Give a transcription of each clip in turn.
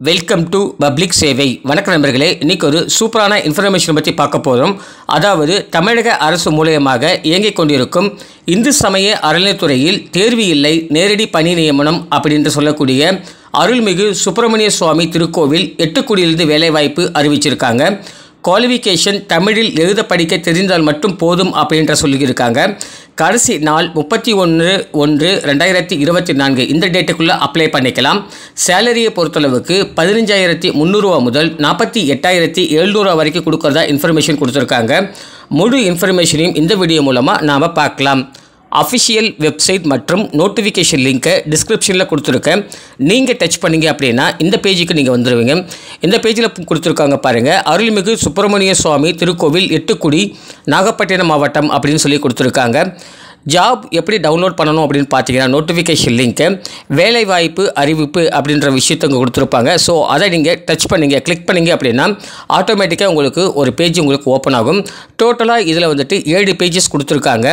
Welcome to public சேவை. வணக்க நண்பர்களே, இன்றைக்கி ஒரு சூப்பரான இன்ஃபர்மேஷன் பற்றி பார்க்க போகிறோம். அதாவது தமிழக அரசு மூலமாக இயங்கிக் கொண்டிருக்கும் இந்து சமய அறநிலைத்துறையில் தேர்வு இல்லை, நேரடி பணி நியமனம் அப்படின்று சொல்லக்கூடிய அருள்மிகு சுப்பிரமணிய சுவாமி திருக்கோவில் எட்டுக்குடியிலிருந்து வேலைவாய்ப்பு அறிவிச்சிருக்காங்க. குவாலிஃபிகேஷன் தமிழில் எழுத படிக்க தெரிந்தால் மட்டும் போதும் அப்படின்ற சொல்லியிருக்காங்க. கடைசி நாள் 31/1/2024 இந்த டேட்டுக்குள்ளே அப்ளை பண்ணிக்கலாம். சேலரியை பொறுத்தளவுக்கு 15,300 முதல் 48,700 வரைக்கும் கொடுக்குறதா இன்ஃபர்மேஷன் கொடுத்துருக்காங்க. முழு இன்ஃபர்மேஷனையும் இந்த வீடியோ மூலமாக நாம் பார்க்கலாம். அஃபிஷியல் வெப்சைட் மற்றும் நோட்டிஃபிகேஷன் லிங்க்கை டிஸ்கிரிப்ஷனில் கொடுத்துருக்கேன். நீங்கள் டச் பண்ணிங்க அப்படின்னா இந்த பேஜுக்கு நீங்கள் வந்துடுவீங்க. இந்த பேஜில் கொடுத்துருக்காங்க பாருங்கள், அருள்மிகு சுப்பிரமணிய சுவாமி திருக்கோவில் எட்டுக்குடி நாகப்பட்டினம் மாவட்டம் அப்படின்னு சொல்லி கொடுத்துருக்காங்க. ஜாப் எப்படி டவுன்லோட் பண்ணணும் அப்படின்னு பார்த்தீங்கன்னா நோட்டிஃபிகேஷன் லிங்க்கு வேலைவாய்ப்பு அறிவிப்பு அப்படின்ற விஷயத்தை இங்கே கொடுத்துருப்பாங்க. ஸோ அதை நீங்கள் டச் பண்ணிங்க, கிளிக் பண்ணிங்க அப்படின்னா ஆட்டோமேட்டிக்காக உங்களுக்கு ஒரு பேஜ் உங்களுக்கு ஓப்பன் ஆகும். டோட்டலாக இதில் வந்துட்டு 7 பேஜஸ் கொடுத்துருக்காங்க.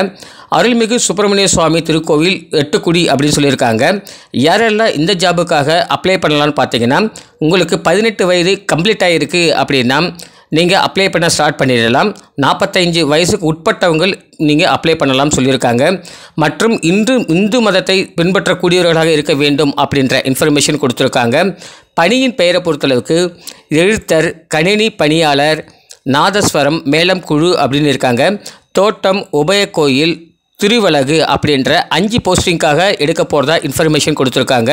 அருள்மிகு சுப்பிரமணிய சுவாமி திருக்கோவில் எட்டுக்குடி அப்படின்னு சொல்லியிருக்காங்க. யாரெல்லாம் இந்த ஜாபுக்காக அப்ளை பண்ணலான்னு பார்த்தீங்கன்னா உங்களுக்கு 18 வயது கம்ப்ளீட் ஆகிருக்கு அப்படின்னா நீங்கள் அப்ளை பண்ண ஸ்டார்ட் பண்ணிடலாம். 45 வயசுக்கு உட்பட்டவங்க நீங்கள் அப்ளை பண்ணலாம் சொல்லியிருக்காங்க. மற்றும் இந்து மதத்தை பின்பற்றக்கூடியவர்களாக இருக்க வேண்டும் அப்படின்ற இன்ஃபர்மேஷன் கொடுத்துருக்காங்க. பணியின் பெயரை பொறுத்தளவுக்கு எழுத்தர், கணினி பணியாளர், நாதஸ்வரம், மேளம் குழு அப்படின்னு இருக்காங்க. தோட்டம், உபயக்கோயில், திருவலகு அப்படின்ற 5 போஸ்டிங்காக எடுக்க போகிறதா இன்ஃபர்மேஷன் கொடுத்துருக்காங்க.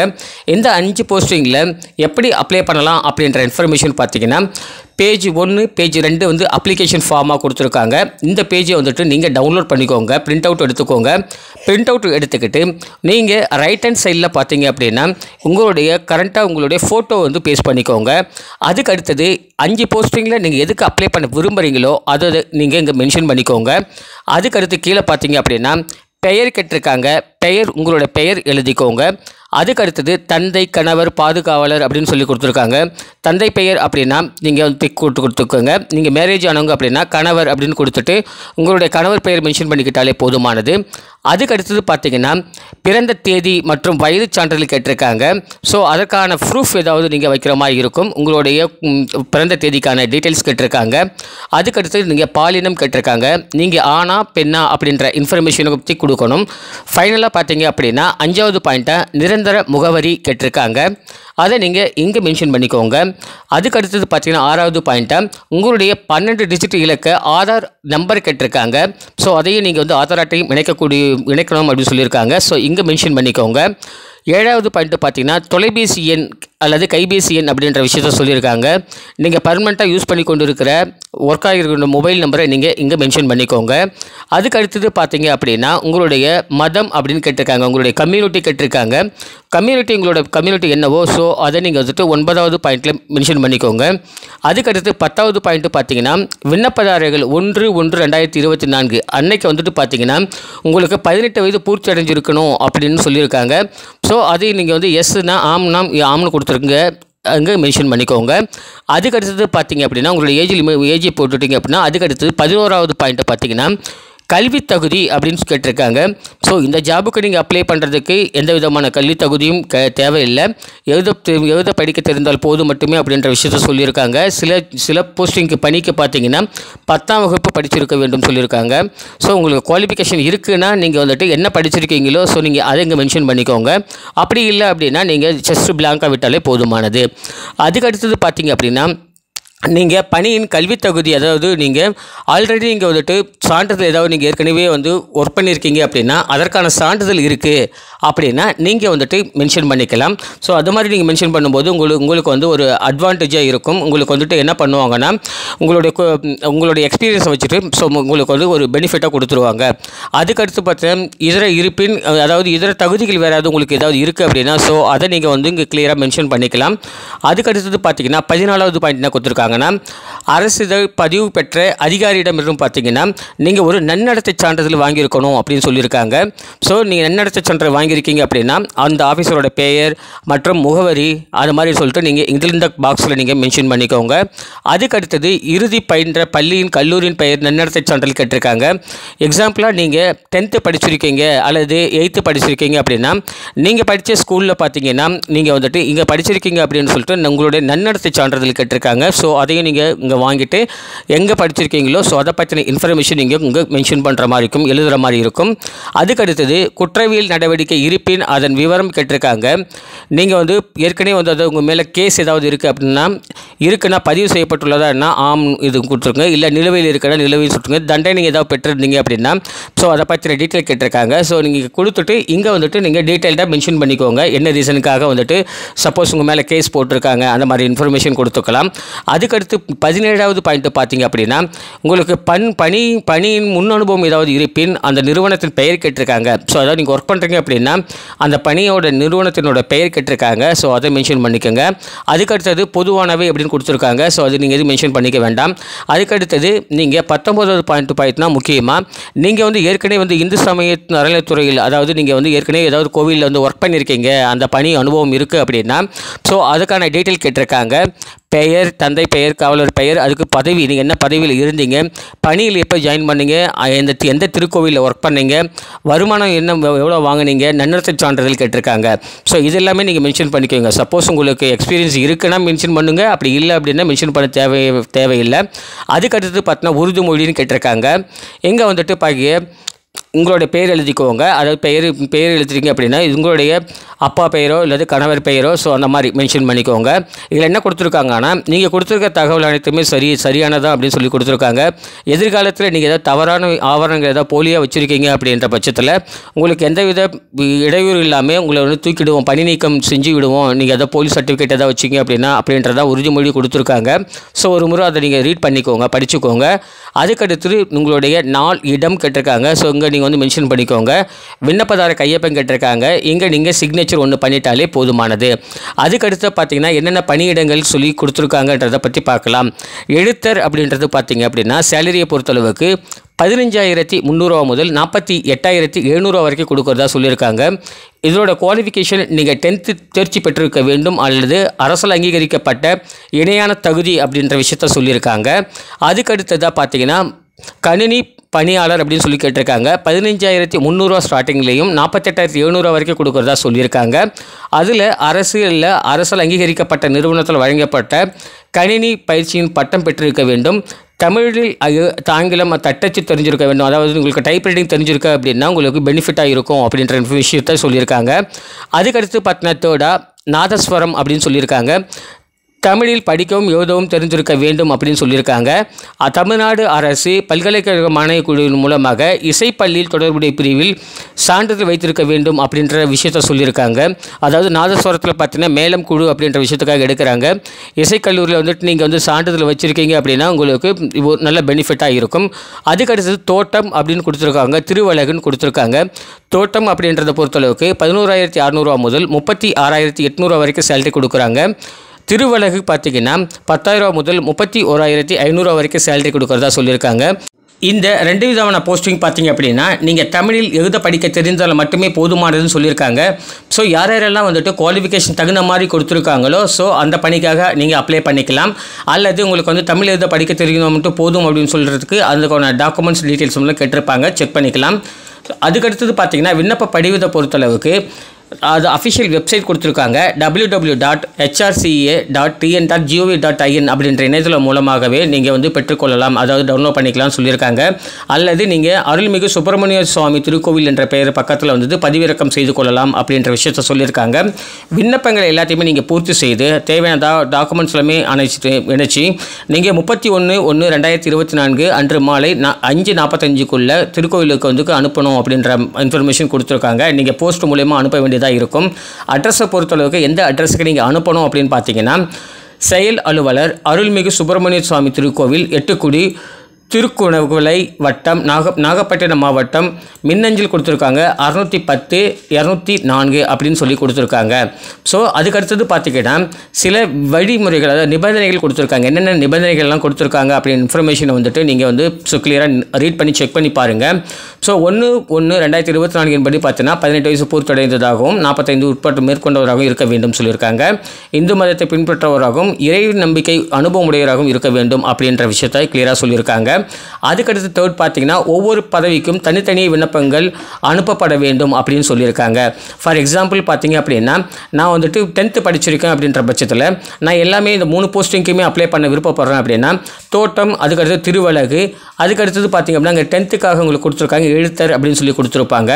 இந்த 5 போஸ்டிங்கில் எப்படி அப்ளை பண்ணலாம் அப்படின்ற இன்ஃபர்மேஷன் பார்த்தீங்கன்னா பேஜ் 1 பேஜ் 2 வந்து அப்ளிகேஷன் ஃபார்மாக கொடுத்துருக்காங்க. இந்த பேஜை வந்துட்டு நீங்கள் டவுன்லோட் பண்ணிக்கோங்க, பிரிண்ட் அவுட் எடுத்துக்கோங்க. பிரிண்ட் அவுட் எடுத்துக்கிட்டு நீங்கள் ரைட் ஹேண்ட் சைடில் பார்த்தீங்க அப்படின்னா உங்களுடைய ஃபோட்டோ வந்து பேஸ்ட் பண்ணிக்கோங்க. அதுக்கு அடுத்தது 5 போஸ்டிங்கில் நீங்கள் எதுக்கு அப்ளை பண்ண விரும்புகிறீங்களோ அதை நீங்கள் இங்கே மென்ஷன் பண்ணிக்கோங்க. அதுக்கடுத்து கீழே பார்த்தீங்க அப்படின்னா பெயர் கேட்டிருக்காங்க, உங்களோட பெயர் எழுதிக்கோங்க. அதுக்கு அடுத்தது தந்தை, கணவர், பாதுகாவலர் அப்படின்னு சொல்லி கொடுத்துருக்காங்க. தந்தை பெயர் அப்படின்னா நீங்கள் வந்து டிக் கொடுத்துக்கோங்க. நீங்கள் மேரேஜ் ஆனவங்க அப்படின்னா கணவர் அப்படின்னு கொடுத்துட்டு உங்களுடைய கணவர் பெயர் மென்ஷன் பண்ணிக்கிட்டாலே போதுமானது. அதுக்கு அடுத்தது பார்த்தீங்கன்னா பிறந்த தேதி மற்றும் வயது சான்றிதழ் கேட்டிருக்காங்க. ஸோ அதற்கான ப்ரூஃப் ஏதாவது நீங்கள் வைக்கிற மாதிரி இருக்கும். உங்களுடைய பிறந்த தேதிக்கான டீட்டெயில்ஸ் கேட்டிருக்காங்க. அதுக்கு அடுத்தது நீங்கள் பாலினம் கேட்டிருக்காங்க. நீங்கள் ஆணா பெண்ணா அப்படின்ற இன்ஃபர்மேஷனை பற்றி கொடுக்கணும். ஃபைனலாக பார்த்தீங்க அப்படின்னா 5வது பாயிண்ட்டாக நிரந்தர முகவரி கேட்டிருக்காங்க. அதை நீங்கள் இங்கே மென்ஷன் பண்ணிக்கோங்க. அதுக்கு அடுத்தது பார்த்தீங்கன்னா 6வது பாயிண்ட்டாக உங்களுடைய 12 டிஜிட் இலக்க ஆதார் நம்பர் கேட்டிருக்காங்க. ஸோ அதையும் நீங்கள் வந்து ஆதார் அட்டையும் இணைக்கணும் அப்படின்னு சொல்லியிருக்காங்க. ஸோ இங்கே மென்ஷன் பண்ணிக்கோங்க. 7வது பாயிண்ட்டு பார்த்தீங்கன்னா தொலைபேசி எண் அல்லது கைபேசி எண் அப்படின்ற விஷயத்த சொல்லியிருக்காங்க. நீங்கள் பர்மனெண்ட்டாக யூஸ் பண்ணி கொண்டு இருக்கிற ஒர்க் ஆகிருக்கிற மொபைல் நம்பரை நீங்கள் இங்கே மென்ஷன் பண்ணிக்கோங்க. அதுக்கு அடுத்தது பார்த்தீங்க அப்படின்னா உங்களுடைய மதம் அப்படின்னு கேட்டிருக்காங்க, உங்களுடைய கம்யூனிட்டி கேட்டிருக்காங்க. உங்களோட கம்யூனிட்டி என்னவோ ஸோ அதை நீங்கள் வந்துட்டு 9வது பாயிண்ட்டில் மென்ஷன் பண்ணிக்கோங்க. அதுக்கடுத்து 10வது பாயிண்ட்டு பார்த்தீங்கன்னா விண்ணப்பதாரர்கள் 1/1/2024 அன்னைக்கு வந்துட்டு பார்த்தீங்கன்னா உங்களுக்கு 18 வயது பூர்த்தி அடைஞ்சிருக்கணும் அப்படின்னு சொல்லியிருக்காங்க. ஸோ அதையும் நீங்கள் வந்து எஸ்னா ஆம்னு கொடுத்துருங்க, அங்கே மென்ஷன் பண்ணிக்கோங்க. அதுக்கு அடுத்தது பார்த்தீங்க அப்படின்னா உங்களுடைய ஏஜை போட்டுட்டிங்க அப்படின்னா அதுக்கு அடுத்தது 11வது பாயிண்ட்டை பார்த்தீங்கன்னா கல்வி தகுதி அப்படின்னு கேட்டிருக்காங்க. ஸோ இந்த ஜாபுக்கு நீங்கள் அப்ளை பண்ணுறதுக்கு எந்த விதமான கல்வி தகுதியும் தேவையில்லை. எழுத படிக்க தெரிந்தால் போதும் மட்டுமே அப்படின்ற விஷயத்த சொல்லியிருக்காங்க. சில போஸ்டிங்க்கு பணிக்கு பார்த்தீங்கன்னா 10ஆம் வகுப்பு படிச்சிருக்க வேண்டும் சொல்லியிருக்காங்க. ஸோ உங்களுக்கு குவாலிஃபிகேஷன் இருக்குன்னா நீங்கள் வந்துட்டு என்ன படிச்சிருக்கீங்களோ ஸோ நீங்கள் அதை இங்கே மென்ஷன் பண்ணிக்கோங்க. அப்படி இல்லை அப்படின்னா நீங்கள் ஜஸ்ட் பிளாங்காக விட்டாலே போதுமானது. அதுக்கு அடுத்தது பார்த்தீங்க அப்படின்னா நீங்கள் பணியின் கல்வி தகுதி, அதாவது நீங்கள் ஆல்ரெடி நீங்கள் வந்துட்டு சான்றிதழ் ஏதாவது நீங்கள் ஏற்கனவே வந்து ஒர்க் பண்ணியிருக்கீங்க அப்படின்னா அதற்கான சான்றிதழ் இருக்குது அப்படின்னா நீங்கள் வந்துட்டு மென்ஷன் பண்ணிக்கலாம். ஸோ அது மாதிரி நீங்கள் மென்ஷன் பண்ணும்போது உங்களுக்கு வந்து ஒரு அட்வான்டேஜாக இருக்கும். உங்களுக்கு வந்துட்டு என்ன பண்ணுவாங்கன்னா உங்களுடைய எக்ஸ்பீரியன்ஸை வச்சுட்டு ஸோ உங்களுக்கு வந்து ஒரு பெனிஃபிட்டாக கொடுத்துருவாங்க. அதுக்கடுத்து பார்த்தீங்கன்னா இதர தகுதிகள் வேறு உங்களுக்கு ஏதாவது இருக்குது அப்படின்னா ஸோ அதை நீங்கள் வந்து இங்கே கிளியராக மென்ஷன் பண்ணிக்கலாம். அதுக்கடுத்தது பார்த்தீங்கன்னா 14வது பாயிண்ட் என்ன கொடுத்துருக்காங்க, கொடுத்துருக்காங்கன்னா அரசிதழ் பதிவு பெற்ற அதிகாரியிடமிருந்து பார்த்தீங்கன்னா நீங்கள் ஒரு நன்னடத்தை சான்றிதழ் வாங்கியிருக்கணும் அப்படின்னு சொல்லியிருக்காங்க. ஸோ நீங்கள் நன்னடத்தை சான்றிதழ் வாங்கியிருக்கீங்க அப்படின்னா அந்த ஆஃபீஸரோட பெயர் மற்றும் முகவரி அது மாதிரி சொல்லிட்டு நீங்கள் இந்த பாக்ஸில் நீங்கள் மென்ஷன் பண்ணிக்கோங்க. அதுக்கடுத்தது இறுதி பயின்ற பள்ளியின் கல்லூரியின் பெயர் நன்னடத்தை சான்றிதழ் கேட்டிருக்காங்க. எக்ஸாம்பிளாக நீங்கள் 10th படிச்சிருக்கீங்க அல்லது 8th படிச்சிருக்கீங்க அப்படின்னா நீங்கள் படித்த ஸ்கூலில் பார்த்தீங்கன்னா நீங்கள் வந்துட்டு இங்கே படிச்சிருக்கீங்க அப்படின்னு சொல்லிட்டு உங்களுடைய நன்னடத்தை சான்றிதழ் கேட்டிருக்காங்க. ஸோ அதையும் நீங்கள் இங்கே வாங்கிட்டு எங்கே படிச்சிருக்கீங்களோ ஸோ அதை பற்றின இன்ஃபர்மேஷன் நீங்கள் இங்கே மென்ஷன் பண்ணுற மாதிரி இருக்கும், எழுதுகிற மாதிரி இருக்கும். அதுக்கடுத்தது குற்றவியல் நடவடிக்கை இருப்பின் அதன் விவரம் கேட்டிருக்காங்க. நீங்கள் வந்து ஏற்கனவே வந்து அது உங்கள் மேலே கேஸ் ஏதாவது இருக்குது அப்படின்னா இருக்குன்னா பதிவு செய்யப்பட்டுள்ளதான்னா ஆம் இது கொடுத்துருங்க, இல்லை நிலுவையில் இருக்குன்னா நிலுவையில் சொல்லுங்க, தண்டனை ஏதாவது பெற்றிருந்தீங்க அப்படின்னா ஸோ அதை பற்றின டீட்டெயில் கேட்டிருக்காங்க. ஸோ நீங்கள் கொடுத்துட்டு இங்கே வந்துட்டு நீங்கள் டீட்டெயில்டாக மென்ஷன் பண்ணிக்கோங்க என்ன ரீசனுக்காக வந்துட்டு சப்போஸ் உங்கள் மேலே கேஸ் போட்டிருக்காங்க அந்த மாதிரி இன்ஃபர்மேஷன் கொடுத்துக்கலாம். அதுக்கடுத்து 17வது பாயிண்ட் பார்த்தீங்க அப்படின்னா உங்களுக்கு பணியின் முன் அனுபவம் ஏதாவது இருப்பின் அந்த நிறுவனத்தின் பெயர் கேட்டிருக்காங்க. ஸோ அதாவது நீங்கள் ஒர்க் பண்ணுறீங்க அப்படின்னா அந்த பணியோட நிறுவனத்தினோட பெயர் கேட்டிருக்காங்க. ஸோ அதை மென்ஷன் பண்ணிக்கோங்க. அதுக்கடுத்தது பொதுவானவை அப்படின்னு கொடுத்துருக்காங்க. ஸோ அது நீங்கள் எதுவும் மென்ஷன் பண்ணிக்க வேண்டாம். அதுக்கடுத்தது நீங்கள் 19வது பாயிண்ட் பார்த்தீங்கன்னா முக்கியமாக நீங்கள் வந்து ஏற்கனவே வந்து இந்து சமய அறநிலையத்துறையில் அதாவது நீங்கள் வந்து ஏற்கனவே ஏதாவது கோவிலில் வந்து ஒர்க் பண்ணியிருக்கீங்க அந்த பணி அனுபவம் இருக்குது அப்படின்னா ஸோ அதுக்கான டீட்டெயில் கேட்டிருக்காங்க. பெயர், தந்தை பெயர், காவலர் பெயர், அதுக்கு பதவி, நீங்கள் என்ன பதவியில் இருந்தீங்க, பணியில் எப்போ ஜாயின் பண்ணீங்க, எந்த திருக்கோவிலில் ஒர்க் பண்ணீங்க, வருமானம் என்ன எவ்வளோ வாங்கினீங்க, நன்னடத்தை சான்றிதழ் கேட்டிருக்காங்க. ஸோ இது எல்லாமே நீங்கள் மென்ஷன் பண்ணிக்கோங்க. சப்போஸ் உங்களுக்கு எக்ஸ்பீரியன்ஸ் இருக்குன்னா மென்ஷன் பண்ணுங்கள், அப்படி இல்லை அப்படின்னா மென்ஷன் பண்ண தேவையில்லை. அதுக்கடுத்து பார்த்தீங்கன்னா உறுதிமொழின்னு கேட்டிருக்காங்க. எங்கே வந்துட்டு பாக்கிய உங்களுடைய பெயர் எழுதிக்கோங்க. அதாவது பெயர் எழுதுறீங்க அப்படின்னா உங்களுடைய அப்பா பெயரோ இல்லது கணவர் பெயரோ ஸோ அந்த மாதிரி மென்ஷன் பண்ணிக்கோங்க. இதில் என்ன கொடுத்துருக்காங்கன்னா நீங்கள் கொடுத்துருக்க தகவல் அனைத்துமே சரியானதான் அப்படின்னு சொல்லி கொடுத்துருக்காங்க. எதிர்காலத்தில் நீங்கள் ஏதாவது தவறான ஆவணங்கள் ஏதாவது போலியாக வச்சுருக்கீங்க அப்படின்ற பட்சத்தில் உங்களுக்கு எந்தவித இடையூறு இல்லாமல் உங்களை வந்து தூக்கிடுவோம், பணி நீக்கம் செஞ்சு விடுவோம், நீங்கள் ஏதாவது போலீஸ் சர்டிஃபிகேட் ஏதாவது வச்சிங்க அப்படின்னா அப்படின்றத உறுதிமொழி கொடுத்துருக்காங்க. ஸோ ஒரு முறை அதை நீங்கள் ரீட் பண்ணிக்கோங்க, படிச்சுக்கோங்க. அதுக்கடுத்து உங்களுடைய நாள், இடம் கேட்டிருக்காங்க. ஸோ இங்கே நீங்கள் வந்து மென்ஷன் பண்ணிக்கோங்க. விண்ணப்பதார கையொப்பம் கேட்டிருக்காங்க. இங்கே நீங்கள் சிக்னேச்சர் ஒன்று பண்ணிட்டாலே போதுமானது. அதுக்கடுத்து பார்த்தீங்கன்னா என்னென்ன பணியிடங்கள் சொல்லி கொடுத்துருக்காங்கன்றதை பற்றி பார்க்கலாம். எழுத்தர் அப்படின்றது பார்த்தீங்க அப்படின்னா சேலரியை பொறுத்தளவுக்கு 15,300 முதல் 48,700 வரைக்கும் கொடுக்குறதா சொல்லியிருக்காங்க. இதோட குவாலிஃபிகேஷன் நீங்கள் 10th தேர்ச்சி பெற்றிருக்க வேண்டும் அல்லது அரசால் அங்கீகரிக்கப்பட்ட இணையான தகுதி அப்படின்ற விஷயத்த சொல்லியிருக்காங்க. அதுக்கடுத்ததாக பார்த்தீங்கன்னா கணினி பணியாளர் அப்படின்னு சொல்லி கேட்டிருக்காங்க. 15,300 ஸ்டார்டிங்லேயும் 48,700 வரைக்கும் கொடுக்குறதா சொல்லியிருக்காங்க. அதில் அரசால் அங்கீகரிக்கப்பட்ட நிறுவனத்தில் வழங்கப்பட்ட கணினி பயிற்சியின் பட்டம் பெற்றிருக்க வேண்டும். தமிழில் ஆங்கிலம் தட்டச்சு தெரிஞ்சிருக்க வேண்டும். அதாவது உங்களுக்கு டைப் ரைட்டிங் தெரிஞ்சிருக்க அப்படின்னா உங்களுக்கு பெனிஃபிட்டாக இருக்கும் அப்படின்ற விஷயத்தை சொல்லியிருக்காங்க. அதுக்கடுத்து பார்த்தீங்கன்னா நாதஸ்வரம் அப்படின்னு சொல்லியிருக்காங்க. தமிழில் படிக்கவும் எழுதவும் தெரிஞ்சிருக்க வேண்டும் அப்படின்னு சொல்லியிருக்காங்க. தமிழ்நாடு அரசு பல்கலைக்கழக மானியக் குழுவின் மூலமாக இசைப்பள்ளியில் தொடர்புடைய பிரிவில் சான்றிதழ் வைத்திருக்க வேண்டும் அப்படின்ற விஷயத்த சொல்லியிருக்காங்க. அதாவது நாதஸ்வரத்தில் பார்த்தீங்கன்னா மேலம் குழு அப்படின்ற விஷயத்துக்காக எடுக்கிறாங்க. இசைக்கல்லூரியில் வந்துட்டு நீங்கள் வந்து சான்றிதழ் வச்சுருக்கீங்க அப்படின்னா உங்களுக்கு நல்ல பெனிஃபிட்டாக இருக்கும். அதுக்கடுத்தது தோட்டம் அப்படின்னு கொடுத்துருக்காங்க, திருவழகுன்னு கொடுத்துருக்காங்க. தோட்டம் அப்படின்றத பொறுத்தளவுக்கு 11,600 முதல் 36,800 வரைக்கும் சேலரி கொடுக்குறாங்க. திருவழகு பார்த்தீங்கன்னா 10,000 முதல் 31,500 வரைக்கும் சேலரி கொடுக்குறதா சொல்லியிருக்காங்க. இந்த 2 விதமான போஸ்டிங் பார்த்தீங்க அப்படின்னா நீங்கள் தமிழில் எழுத படிக்க தெரிந்தால் மட்டுமே போதுமானதுன்னு சொல்லியிருக்காங்க. ஸோ யாரெல்லாம் வந்துட்டு குவாலிஃபிகேஷன் தகுந்த மாதிரி கொடுத்துருக்காங்களோ ஸோ அந்த பணிக்காக நீங்கள் அப்ளை பண்ணிக்கலாம். அல்லது உங்களுக்கு வந்து தமிழ் எழுத படிக்க தெரியணும் மட்டும் போதும் அப்படின்னு சொல்கிறதுக்கு அதுக்கான டாக்குமெண்ட்ஸ் டீட்டெயில்ஸ் எல்லாம் கேட்டிருப்பாங்க, செக் பண்ணிக்கலாம். அதுக்கடுத்தது பார்த்தீங்கன்னா விண்ணப்ப படிவத்தை பொறுத்தளவுக்கு அது அஃபிஷியல் வெப்சைட் கொடுத்துருக்காங்க. www.hrca.tn.gov.in அப்படின்ற இணையதளம் மூலமாகவே நீங்கள் வந்து பெற்றுக்கொள்ளலாம், அதாவது டவுன்லோட் பண்ணிக்கலாம்னு சொல்லியிருக்காங்க. அல்லது நீங்கள் அருள்மிகு சுப்பிரமணிய சுவாமி திருக்கோவில் என்ற பெயர் பக்கத்தில் வந்து பதிவிறக்கம் செய்து கொள்ளலாம் அப்படின்ற விஷயத்த சொல்லியிருக்காங்க. விண்ணப்பங்கள் எல்லாத்தையுமே நீங்கள் பூர்த்தி செய்து தேவையான டாக்குமெண்ட்ஸ் எல்லாமே இணைச்சி நீங்கள் 31/1/2024 அன்று மாலை 5:45 திருக்கோவிலுக்கு வந்து அனுப்பணும் அப்படின்ற இன்ஃபர்மேஷன் கொடுத்துருக்காங்க. நீங்கள் போஸ்ட் மூலமாக அனுப்ப வேண்டியது இருக்கும். அட்ரஸை பொறுத்தளவுக்கு எந்த அட்ரஸுக்கு நீங்கள் அனுப்பணும் அப்படின்னு பார்த்தீங்கன்னா செயல் அலுவலர் அருள்மிகு சுப்பிரமணிய சுவாமி திருக்கோவில் 8 குடி திருக்குணகுலை வட்டம், நாகப்பட்டினம் மாவட்டம். மின்னஞ்சல் கொடுத்துருக்காங்க 610 204 அப்படின்னு சொல்லி கொடுத்துருக்காங்க. ஸோ அதுக்கடுத்தது பார்த்திங்கன்னா சில வழிமுறைகள், அதாவது நிபந்தனைகள் கொடுத்துருக்காங்க. என்னென்ன நிபந்தனைகள்லாம் கொடுத்துருக்காங்க அப்படின்னு இன்ஃபர்மேஷனை வந்துட்டு நீங்கள் வந்து கிளியராக ரீட் பண்ணி செக் பண்ணி பாருங்கள். ஸோ 1/1/2024 படி பார்த்தீங்கன்னா 18 வயசு பூர்த்தடைந்ததாகவும் 45 உட்பட்டு மேற்கொண்டவராகவும் இருக்க வேண்டும் சொல்லியிருக்காங்க. இந்து மதத்தை பின்பற்றவராகவும் இறை நம்பிக்கை அனுபவமுடையவராகவும் இருக்க வேண்டும் அப்படின்ற விஷயத்தை கிளியராக சொல்லியிருக்காங்க. அதுக்கடுத்து தேர்ட் பார்த்தீங்கன்னா ஒவ்வொரு பதவிக்கும் தனித்தனி விண்ணப்பங்கள் அனுப்பப்பட வேண்டும் அப்படின்னு சொல்லியிருக்காங்க. ஃபார் எக்ஸாம்பிள் பார்த்தீங்க அப்படின்னா நான் வந்துட்டு 10th படிச்சிருக்கேன் அப்படின்ற பட்சத்தில் நான் எல்லாமே இந்த 3 போஸ்டிங்க்குமே அப்ளை பண்ண விருப்பப்படுறேன் அப்படின்னா தோட்டம், அதுக்கடுத்து திருவழகு, அதுக்கடுத்தது பார்த்தீங்க அப்படின்னா அங்கே 10th உங்களுக்கு கொடுத்துருக்காங்க எழுத்தர் அப்படின்னு சொல்லி கொடுத்துருப்பாங்க.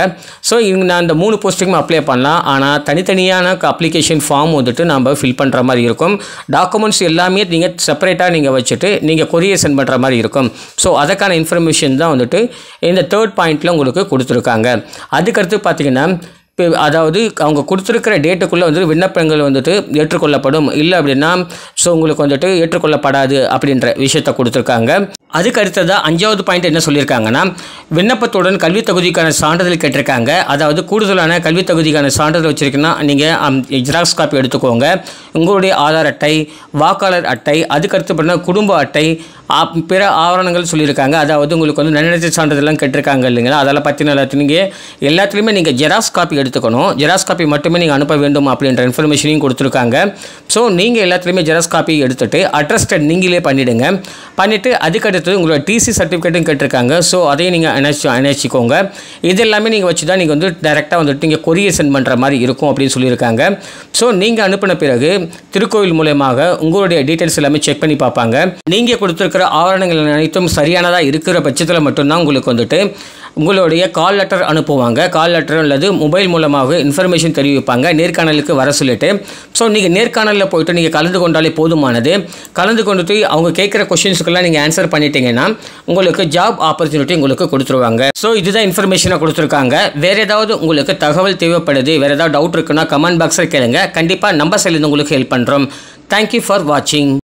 ஸோ நான் இந்த 3 போஸ்டிங்குமே அப்ளை பண்ணலாம். ஆனால் தனித்தனியான அப்ளிகேஷன் ஃபார்ம் வந்துட்டு நம்ம ஃபில் பண்ணுற மாதிரி இருக்கும். டாக்குமெண்ட்ஸ் எல்லாமே நீங்கள் செப்பரேட்டாக நீங்கள் வச்சுட்டு நீங்கள் கொரியர் சென்ட் பண்ணுற மாதிரி இருக்கும். ஸோ அதுக்கான இன்ஃபர்மேஷன் தான் வந்துட்டு இந்த தேர்ட் பாயிண்டில் உங்களுக்கு கொடுத்துருக்காங்க. அதுக்கடுத்து பார்த்தீங்கன்னா அதாவது அவங்க கொடுத்துருக்கிற டேட்டுக்குள்ளே வந்துட்டு விண்ணப்பங்கள் வந்துட்டு ஏற்றுக்கொள்ளப்படும், இல்லை அப்படின்னா ஸோ உங்களுக்கு வந்துட்டு ஏற்றுக்கொள்ளப்படாது அப்படின்ற விஷயத்தை கொடுத்துருக்காங்க. அதுக்கு அடுத்ததாக 5வது பாயிண்ட் என்ன சொல்லியிருக்காங்கன்னா விண்ணப்பத்துடன் கல்வி தகுதிக்கான சான்றிதழ் கேட்டிருக்காங்க. அதாவது கூடுதலான கல்வி தகுதிக்கான சான்றிதழ் வச்சுருக்கீங்கன்னா நீங்கள் ஜெராக்ஸ் காப்பி எடுத்துக்கோங்க. உங்களுடைய ஆதார் அட்டை, வாக்காளர் அட்டை, அதுக்கடுத்து பார்த்தீங்கன்னா குடும்ப அட்டை, பிற ஆவணங்கள் சொல்லியிருக்காங்க. அதாவது உங்களுக்கு வந்து நன்னடத்தை சான்றிதழ்லாம் கேட்டிருக்காங்க இல்லைங்களா, அதெல்லாம் பற்றின நீங்கள் எல்லாத்துலேயுமே நீங்கள் ஜெராக்ஸ் காப்பி எடுத்துக்கணும். ஜெராக்ஸ் காப்பி மட்டுமே நீங்கள் அனுப்ப வேண்டும் அப்படின்ற இன்ஃபர்மேஷனையும் கொடுத்துருக்காங்க. ஸோ நீங்கள் எல்லாத்துலேயுமே ஜெராக்ஸ் காப்பி எடுத்துகிட்டு அட்ரஸ்டட் நீங்களே பண்ணிவிடுங்க. பண்ணிவிட்டு அதுக்கடுத்து உங்களோட டிசி சர்டிஃபிகேட்டும் கேட்டிருக்காங்க. ஸோ அதையும் நீங்கள் இணைச்சிக்கோங்க. இது எல்லாமே நீங்கள் வச்சு தான் நீங்கள் வந்து டைரெக்டாக வந்துட்டு நீங்கள் கொரியர் சென்ட் பண்ணுற மாதிரி இருக்கும் அப்படின்னு சொல்லியிருக்காங்க. ஸோ நீங்கள் அனுப்பின பிறகு திருக்கோவில் மூலமாக உங்களுடைய டீட்டெயில்ஸ் எல்லாமே செக் பண்ணி பார்ப்பாங்க. நீங்கள் கொடுத்துருக்க ஆவணங்கள் அனைத்தும் சரியானதாக இருக்கிற பட்சத்தில் மட்டும்தான் உங்களுக்கு வந்துட்டு உங்களுடைய கால் லெட்டர் அனுப்புவாங்க. கால் லெட்டர் அல்லது மொபைல் மூலமாக இன்ஃபர்மேஷன் தெரிவிப்பாங்க நேர்காணலுக்கு வர சொல்லிட்டு. ஸோ நீங்கள் நேர்காணலில் போய்ட்டு நீங்கள் கலந்து கொண்டாலே போதுமானது. கலந்து கொண்டுட்டு அவங்க கேட்குற கொஸ்டின்ஸுக்கெல்லாம் நீங்கள் ஆன்சர் பண்ணிட்டீங்கன்னா உங்களுக்கு ஜாப் ஆப்பர்ச்சுனிட்டி உங்களுக்கு கொடுத்துருவாங்க. ஸோ இதுதான் இன்ஃபர்மேஷனை கொடுத்துருக்காங்க. வேறு ஏதாவது உங்களுக்கு தகவல் தேவைப்படுது, வேறு ஏதாவது டவுட் இருக்குன்னா கமெண்ட் பாக்ஸில் கேளுங்க. கண்டிப்பாக நம்ம சைட்லேருந்து உங்களுக்கு ஹெல்ப் பண்ணுறோம். தேங்க்யூ ஃபார் வாட்சிங்.